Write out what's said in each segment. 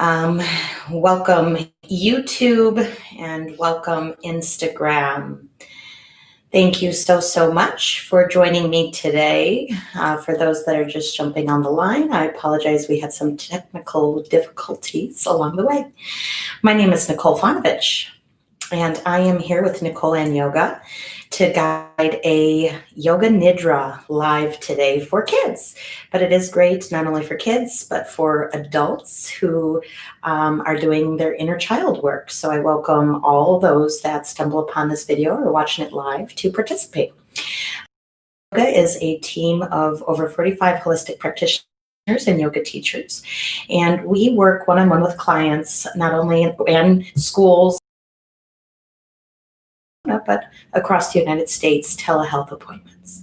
Um, Welcome YouTube and welcome Instagram. Thank you so much for joining me today. For those that are just jumping on the line, I apologize. We had some technical difficulties along the way. My name is Nicole and I am here with Nicole-Lyn Yoga to guide a Yoga Nidra live today for kids. But it is great not only for kids, but for adults who are doing their inner child work. So I welcome all those that stumble upon this video or watching it live to participate. Yoga is a team of over 45 holistic practitioners and yoga teachers. And we work one-on-one with clients, not only in schools, but across the United States, telehealth appointments.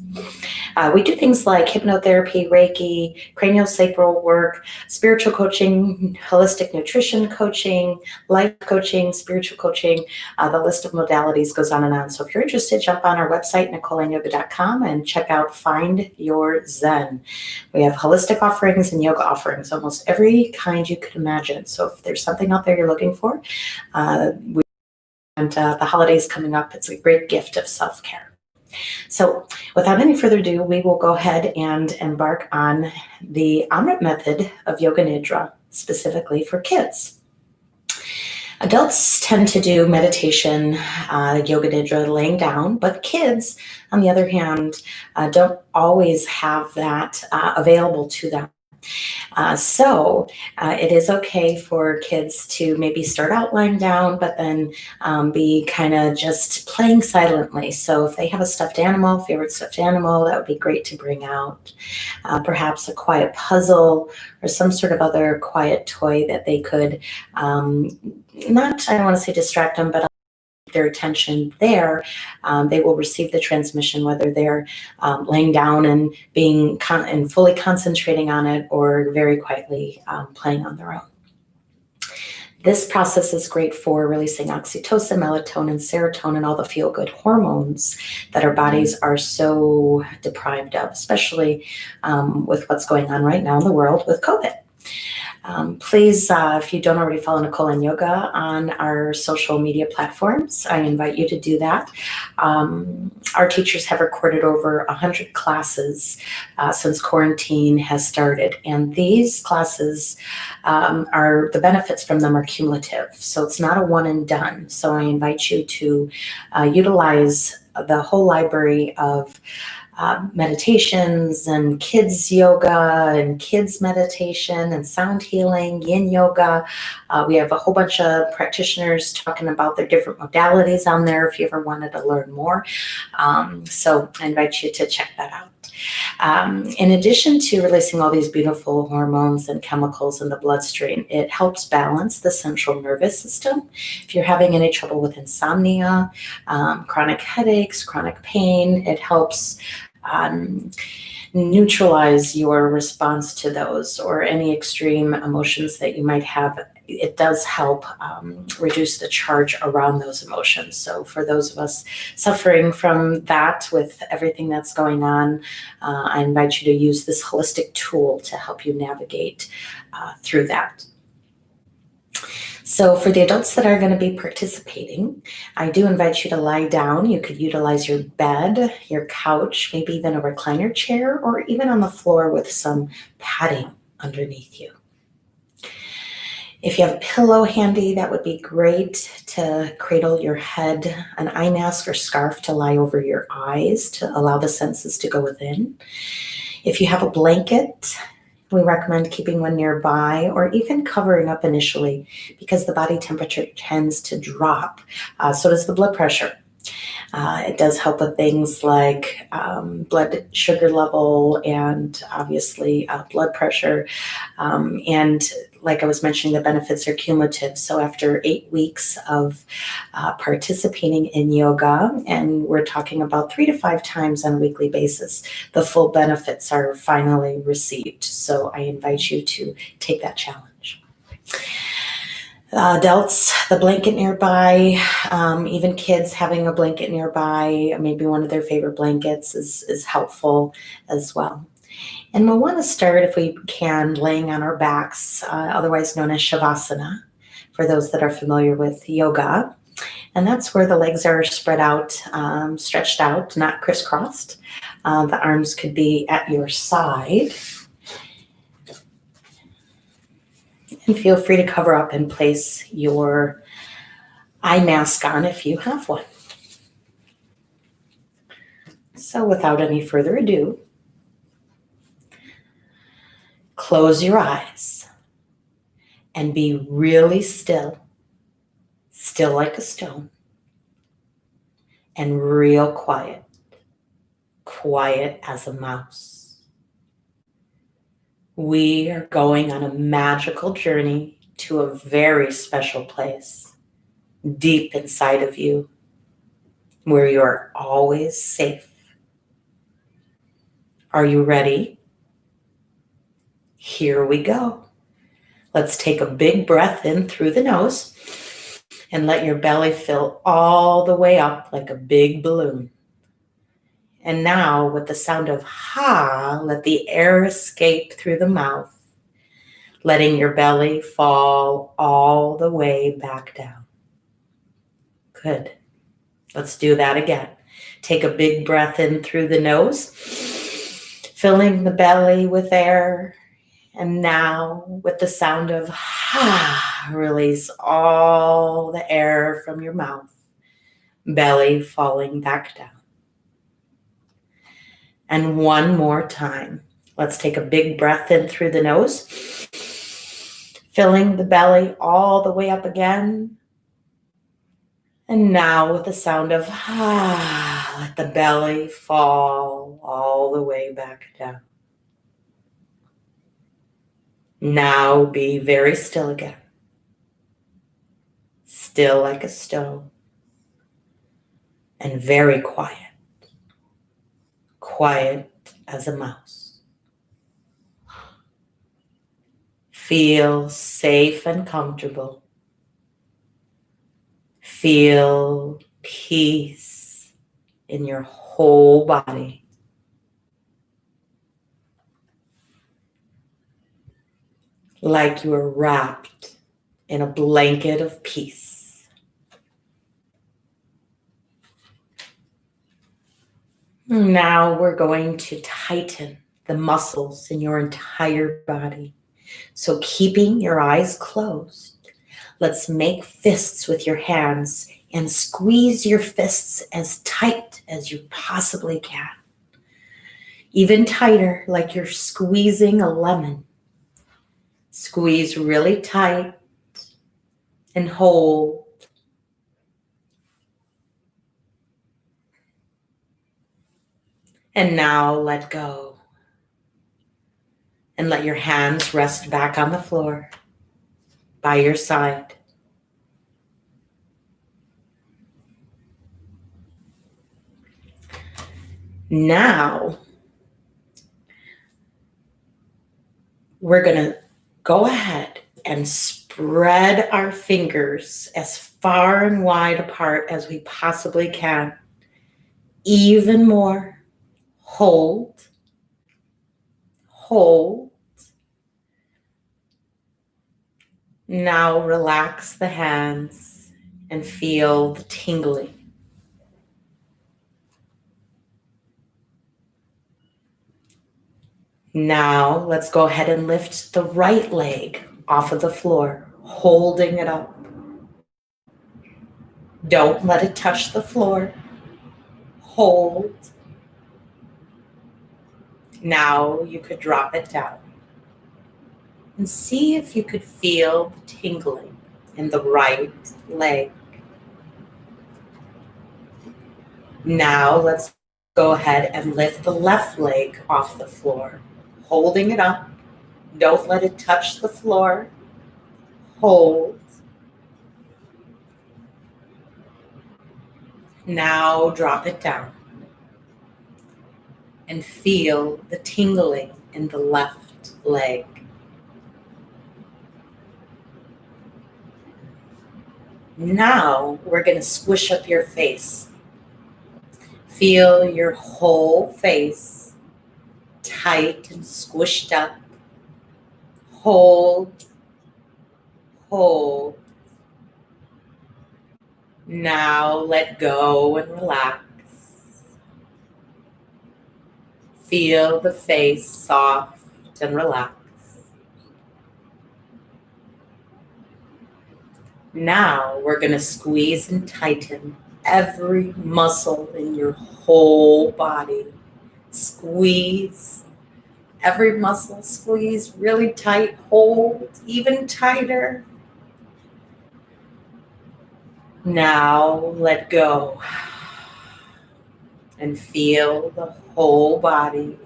We do things like hypnotherapy, Reiki, craniosacral work, spiritual coaching, holistic nutrition coaching, life coaching, spiritual coaching. The list of modalities goes on and on. So if you're interested, jump on our website, nicolelynyoga.com, and check out Find Your Zen. We have holistic offerings and yoga offerings, almost every kind you could imagine. So if there's something out there you're looking for, the holidays coming up, it's a great gift of self-care. So without any further ado, we will go ahead and embark on the Amrit method of Yoga Nidra, specifically for kids. Adults tend to do meditation, Yoga Nidra laying down, but kids, on the other hand, don't always have that available to them. So it is okay for kids to maybe start out lying down, but then be kind of just playing silently. So if they have a stuffed animal, favorite stuffed animal, that would be great to bring out. Perhaps a quiet puzzle or some sort of other quiet toy that they could not, I don't want to say distract them, but their attention there, they will receive the transmission, whether they're laying down and being and fully concentrating on it or very quietly playing on their own. This process is great for releasing oxytocin, melatonin, serotonin, all the feel-good hormones that our bodies are so deprived of, especially with what's going on right now in the world with COVID. Please, if you don't already follow Nicole-Lyn Yoga on our social media platforms, I invite you to do that. Our teachers have recorded over 100 classes since quarantine has started, and these classes the benefits from them are cumulative, so it's not a one and done. So I invite you to utilize the whole library of meditations and kids yoga and kids meditation and sound healing, yin yoga. We have a whole bunch of practitioners talking about their different modalities on there if you ever wanted to learn more. So I invite you to check that out. In addition to releasing all these beautiful hormones and chemicals in the bloodstream, it helps balance the central nervous system. If you're having any trouble with insomnia, chronic headaches, chronic pain, it helps neutralize your response to those or any extreme emotions that you might have. It does help reduce the charge around those emotions. So for those of us suffering from that with everything that's going on, I invite you to use this holistic tool to help you navigate through that. So for the adults that are going to be participating, I do invite you to lie down. You could utilize your bed, your couch, maybe even a recliner chair, or even on the floor with some padding underneath you. If you have a pillow handy, that would be great to cradle your head, an eye mask or scarf to lie over your eyes to allow the senses to go within. If you have a blanket, we recommend keeping one nearby or even covering up initially because the body temperature tends to drop. So does the blood pressure. It does help with things like blood sugar level and obviously blood pressure. And like I was mentioning, the benefits are cumulative. So after 8 weeks of participating in yoga, and we're talking about 3 to 5 times on a weekly basis, the full benefits are finally received. So I invite you to take that challenge. Adults, the blanket nearby, even kids having a blanket nearby, maybe one of their favorite blankets is helpful as well. And we'll want to start, if we can, laying on our backs, otherwise known as Shavasana, for those that are familiar with yoga. And that's where the legs are spread out, stretched out, not crisscrossed. The arms could be at your side. And feel free to cover up and place your eye mask on if you have one. So without any further ado, close your eyes and be really still, still like a stone, and real quiet, quiet as a mouse. We are going on a magical journey to a very special place, deep inside of you, where you are always safe. Are you ready? Here we go. Let's take a big breath in through the nose and let your belly fill all the way up like a big balloon. And now, with the sound of ha, let the air escape through the mouth, letting your belly fall all the way back down. Good. Let's do that again. Take a big breath in through the nose, filling the belly with air. And now, with the sound of ha, release all the air from your mouth, belly falling back down. And one more time. Let's take a big breath in through the nose, filling the belly all the way up again. And now, with the sound of ha, let the belly fall all the way back down. Now be very still again. Still like a stone. And very quiet. Quiet as a mouse. Feel safe and comfortable. Feel peace in your whole body. Like you are wrapped in a blanket of peace. Now we're going to tighten the muscles in your entire body. So keeping your eyes closed, let's make fists with your hands and squeeze your fists as tight as you possibly can. Even tighter, like you're squeezing a lemon. Squeeze really tight and hold. And now let go. And let your hands rest back on the floor by your side. Now, we're going to go ahead and spread our fingers as far and wide apart as we possibly can. Even more. Hold. Hold. Now relax the hands and feel the tingling. Now let's go ahead and lift the right leg off of the floor, holding it up. Don't let it touch the floor. Hold. Now you could drop it down. And see if you could feel the tingling in the right leg. Now let's go ahead and lift the left leg off the floor, holding it up. Don't let it touch the floor. Hold. Now drop it down. And feel the tingling in the left leg. Now we're going to squish up your face. Feel your whole face tight and squished up. Hold, hold. Now let go and relax. Feel the face soft and relaxed. Now we're going to squeeze and tighten every muscle in your whole body. Squeeze. Every muscle squeeze really tight. Hold even tighter. Now let go. And feel the whole body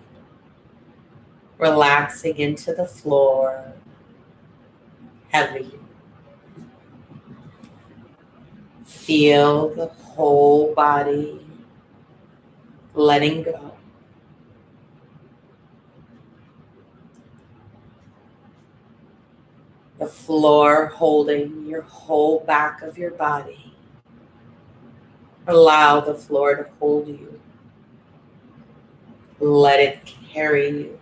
relaxing into the floor. Heavy. Feel the whole body letting go. The floor holding your whole back of your body. Allow the floor to hold you. Let it carry you.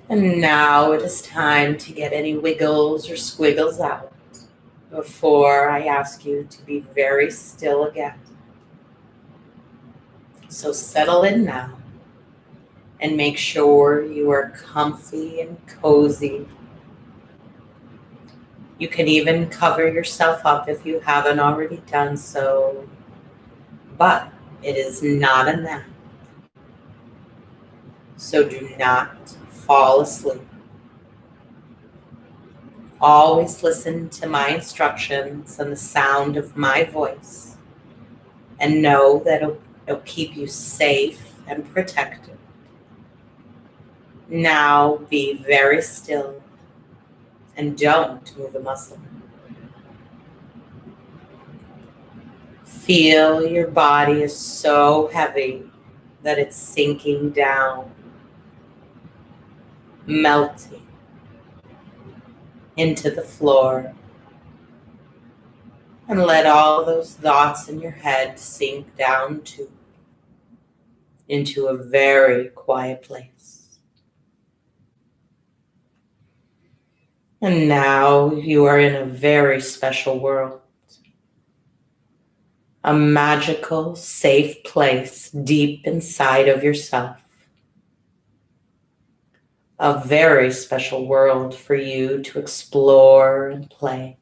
And now it is time to get any wiggles or squiggles out before I ask you to be very still again. So settle in now and make sure you are comfy and cozy. You can even cover yourself up if you haven't already done so, but it is not a nap. So do not fall asleep. Always listen to my instructions and the sound of my voice, and know that it'll keep you safe and protected. Now be very still and don't move a muscle. Feel your body is so heavy that it's sinking down, melting into the floor. And let all those thoughts in your head sink down too, into a very quiet place. And now you are in a very special world. A magical, safe place deep inside of yourself. A very special world for you to explore and play.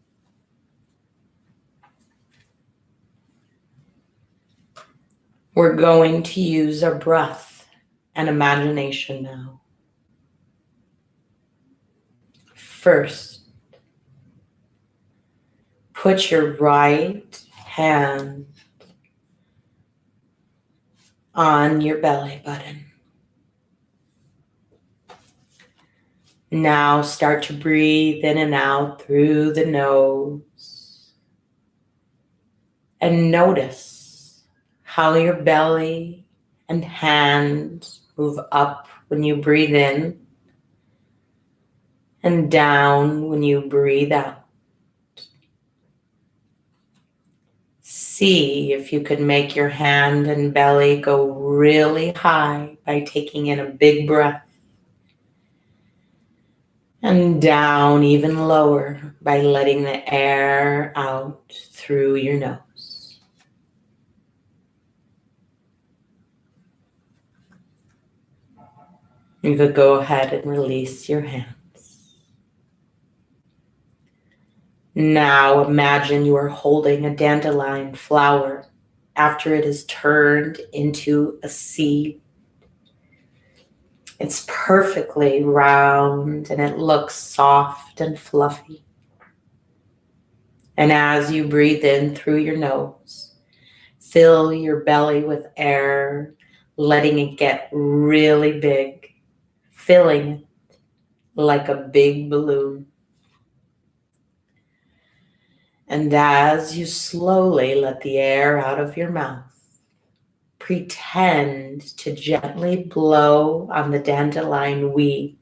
We're going to use our breath and imagination now. First, put your right hand on your belly button. Now start to breathe in and out through the nose. And notice how your belly and hands move up when you breathe in and down when you breathe out. See if you can make your hand and belly go really high by taking in a big breath. And down even lower by letting the air out through your nose. You could go ahead and release your hands. Now imagine you are holding a dandelion flower after it is turned into a seed. It's perfectly round and it looks soft and fluffy. And as you breathe in through your nose, fill your belly with air, letting it get really big, filling it like a big balloon. And as you slowly let the air out of your mouth, pretend to gently blow on the dandelion weed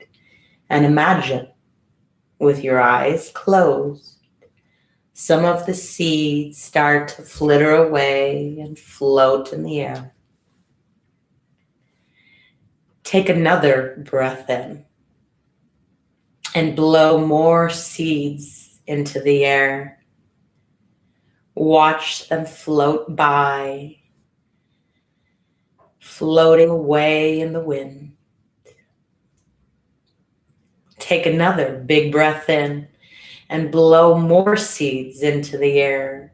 and imagine, with your eyes closed, some of the seeds start to flitter away and float in the air. Take another breath in and blow more seeds into the air. Watch them float by, floating away in the wind. Take another big breath in and blow more seeds into the air.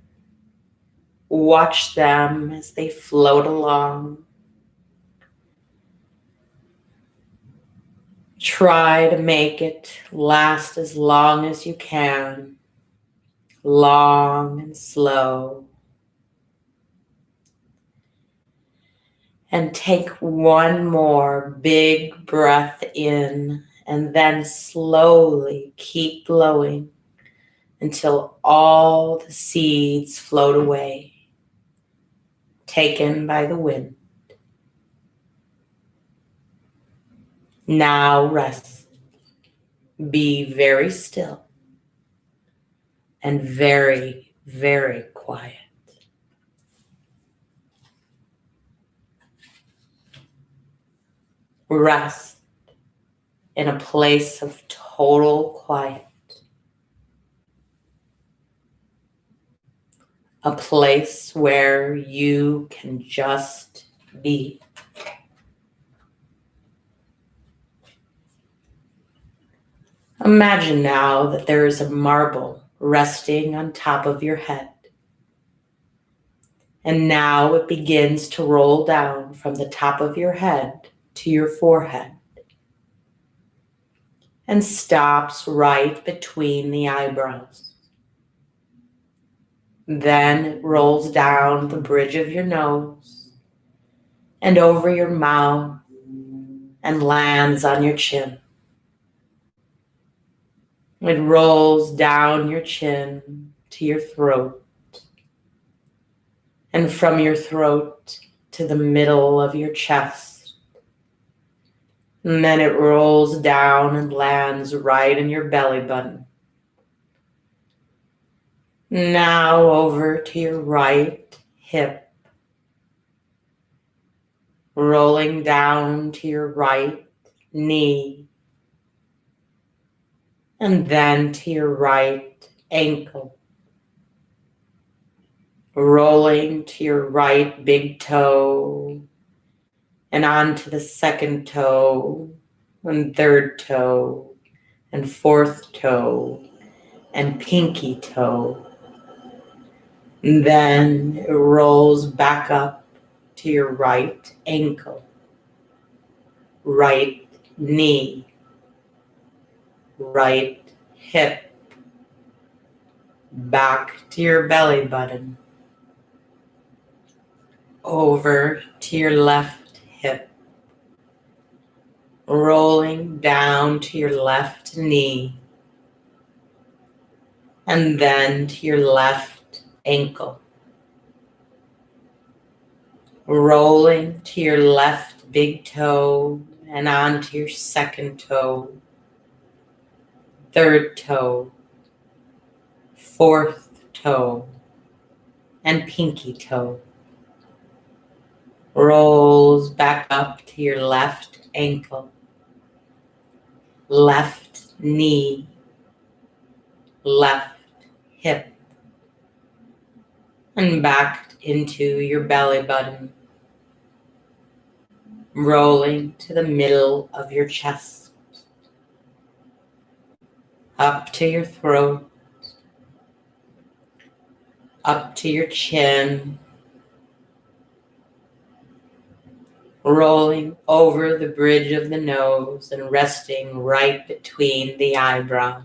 Watch them as they float along. Try to make it last as long as you can, long and slow. And take one more big breath in and then slowly keep blowing until all the seeds float away, taken by the wind. Now rest. Be very still and very, very quiet. Rest in a place of total quiet. A place where you can just be. Imagine now that there is a marble resting on top of your head. And now it begins to roll down from the top of your head to your forehead and stops right between the eyebrows. Then it rolls down the bridge of your nose and over your mouth and lands on your chin. It rolls down your chin to your throat, and from your throat to the middle of your chest. And then it rolls down and lands right in your belly button. Now over to your right hip, rolling down to your right knee, and then to your right ankle, rolling to your right big toe, and onto the second toe, and third toe, and fourth toe, and pinky toe. And then it rolls back up to your right ankle, right knee, right hip, back to your belly button, over to your left hip, rolling down to your left knee, and then to your left ankle, rolling to your left big toe and onto your second toe, third toe, fourth toe, and pinky toe. Rolls back up to your left ankle, left knee, left hip, and back into your belly button, rolling to the middle of your chest, up to your throat, up to your chin, rolling over the bridge of the nose and resting right between the eyebrows.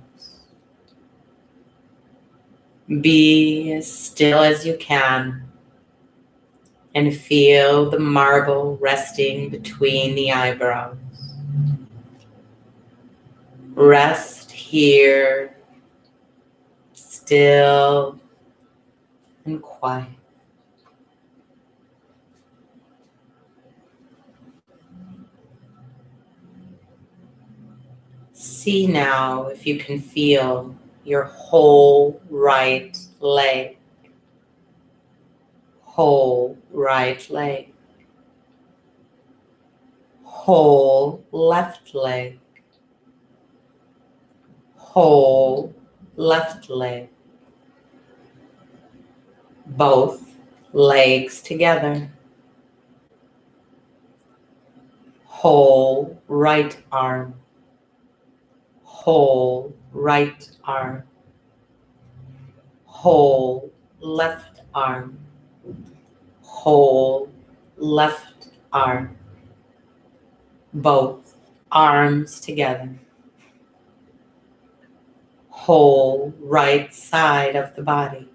Be as still as you can and feel the marble resting between the eyebrows. Rest here, still and quiet. See now if you can feel your whole right leg, whole right leg, whole left leg, whole left leg, both legs together, whole right arm, whole right arm, whole left arm, whole left arm, both arms together, whole right side of the body,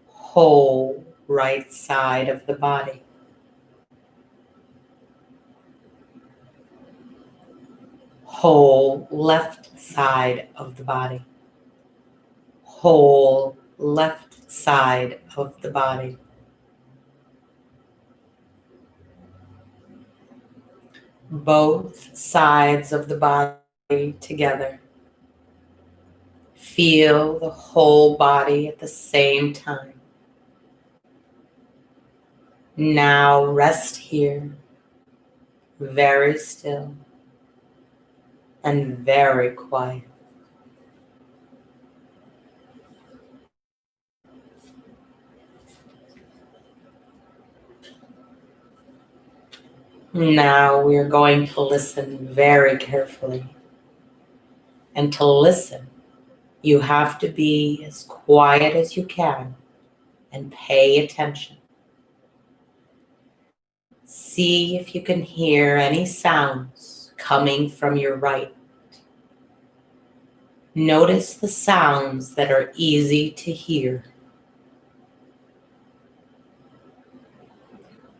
whole right side of the body, whole left side of the body, whole left side of the body, both sides of the body together. Feel the whole body at the same time. Now rest here, very still and very quiet. Now we are going to listen very carefully. And to listen, you have to be as quiet as you can and pay attention. See if you can hear any sounds coming from your right. Notice the sounds that are easy to hear.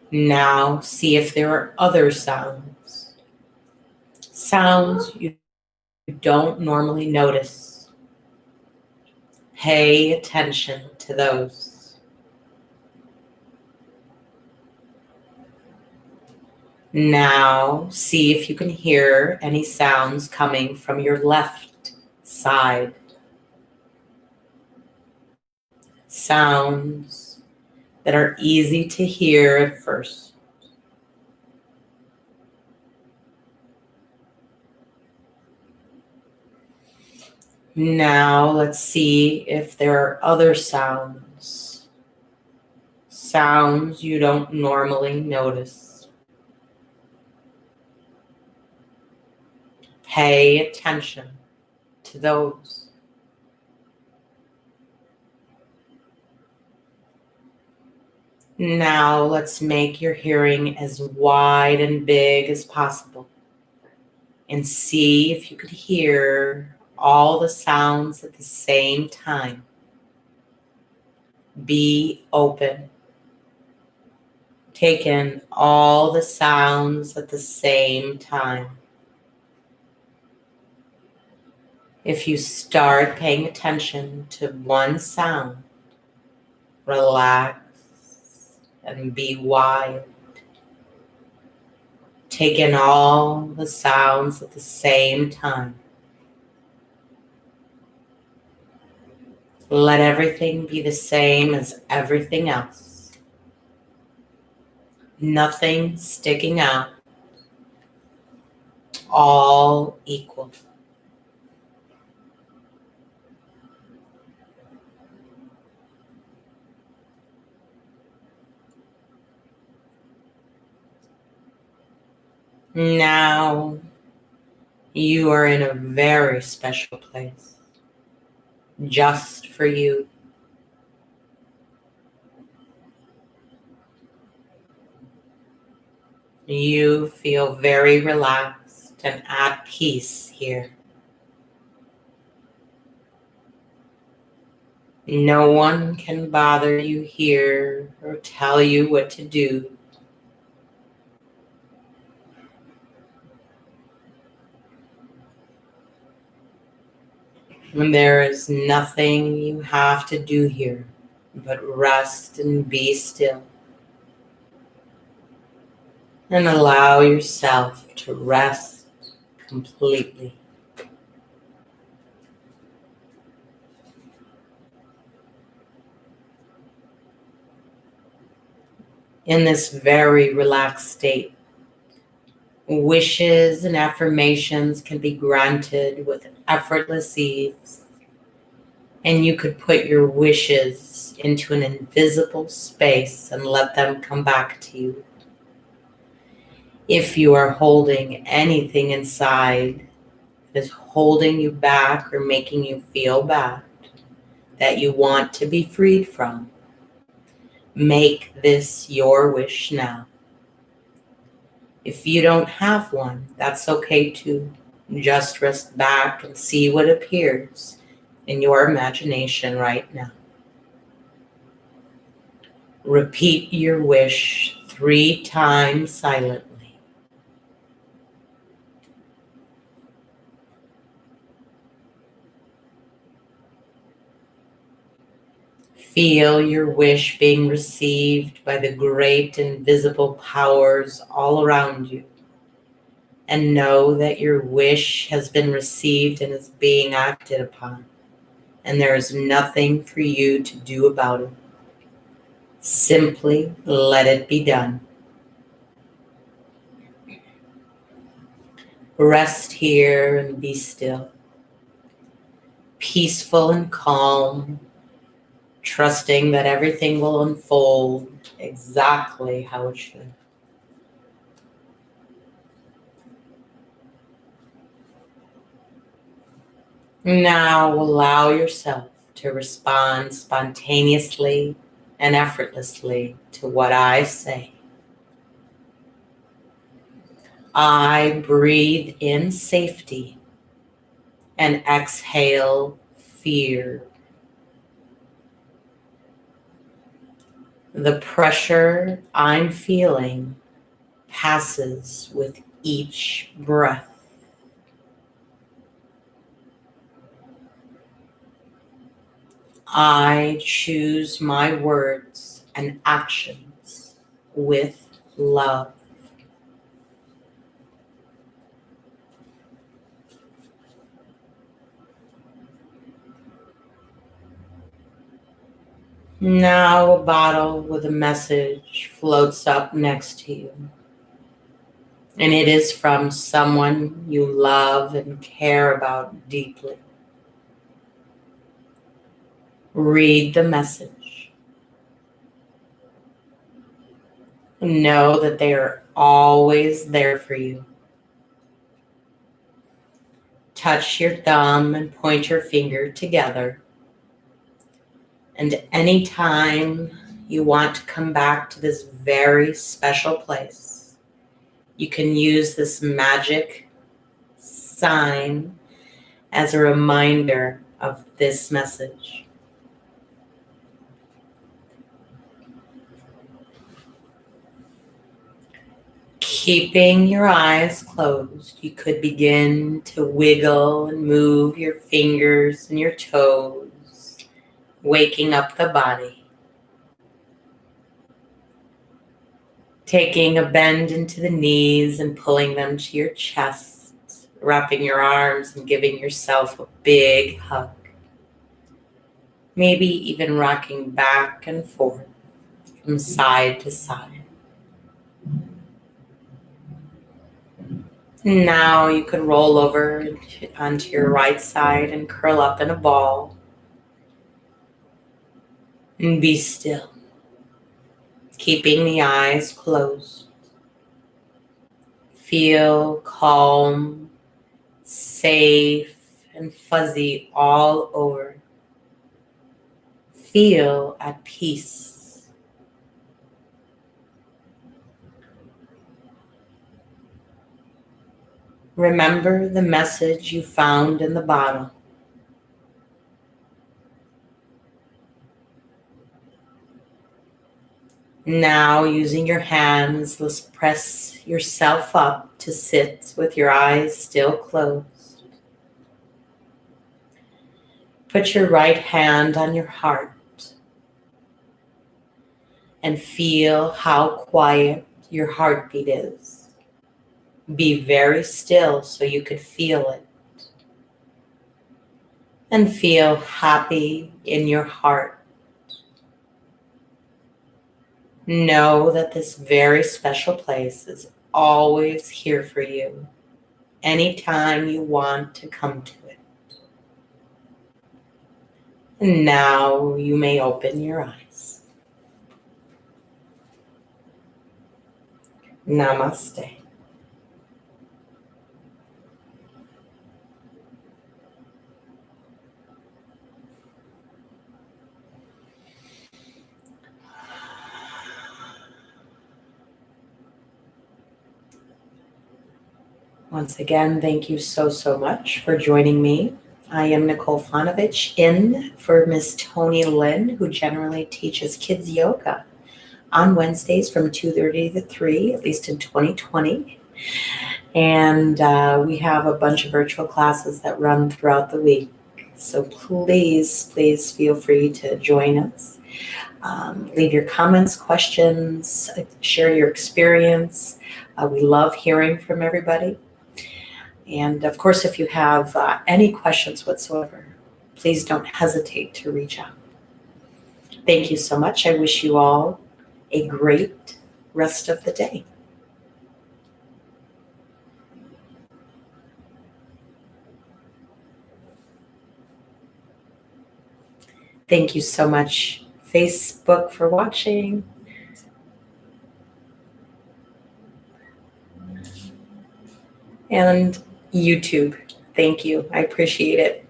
Now see if there are other sounds. Sounds you don't normally notice. Pay attention to those. Now see if you can hear any sounds coming from your left side. Sounds that are easy to hear at first. Now let's see if there are other sounds. Sounds you don't normally notice. Pay attention to those. Now let's make your hearing as wide and big as possible and see if you could hear all the sounds at the same time. Be open. Take in all the sounds at the same time. If you start paying attention to one sound, relax and be wide. Take in all the sounds at the same time. Let everything be the same as everything else. Nothing sticking out. All equal. Now you are in a very special place, just for you. You feel very relaxed and at peace here. No one can bother you here or tell you what to do. And there is nothing you have to do here but rest and be still. And allow yourself to rest completely. In this very relaxed state, wishes and affirmations can be granted with effortless ease, and you could put your wishes into an invisible space and let them come back to you. If you are holding anything inside that is holding you back or making you feel bad, that you want to be freed from, make this your wish now. If you don't have one, that's okay too. Just rest back and see what appears in your imagination right now. Repeat your wish 3 times silently. Feel your wish being received by the great invisible powers all around you. And know that your wish has been received and is being acted upon. And there is nothing for you to do about it. Simply let it be done. Rest here and be still. Peaceful and calm, trusting that everything will unfold exactly how it should. Now allow yourself to respond spontaneously and effortlessly to what I say. I breathe in safety and exhale fear. The pressure I'm feeling passes with each breath. I choose my words and actions with love. Now a bottle with a message floats up next to you. And it is from someone you love and care about deeply. Read the message. Know that they are always there for you. Touch your thumb and point your finger together. And anytime you want to come back to this very special place, you can use this magic sign as a reminder of this message. Keeping your eyes closed, you could begin to wiggle and move your fingers and your toes, waking up the body. Taking a bend into the knees and pulling them to your chest, wrapping your arms and giving yourself a big hug. Maybe even rocking back and forth from side to side. Now you can roll over onto your right side and curl up in a ball. And be still, keeping the eyes closed. Feel calm, safe, and fuzzy all over. Feel at peace. Remember the message you found in the bottle. Now, using your hands, let's press yourself up to sit with your eyes still closed. Put your right hand on your heart and feel how quiet your heartbeat is. Be very still so you could feel it. And feel happy in your heart. Know that this very special place is always here for you anytime you want to come to it. And now you may open your eyes. Namaste. Once again, thank you so much for joining me. I am Nicole in for Miss Tony-Lyn, who generally teaches kids yoga on Wednesdays from 2:30 to 3, at least in 2020. And we have a bunch of virtual classes that run throughout the week. So please feel free to join us. Leave your comments, questions, share your experience. We love hearing from everybody. And of course, if you have any questions whatsoever, please don't hesitate to reach out. Thank you so much. I wish you all a great rest of the day. Thank you so much, Facebook, for watching. And YouTube, thank you. I appreciate it.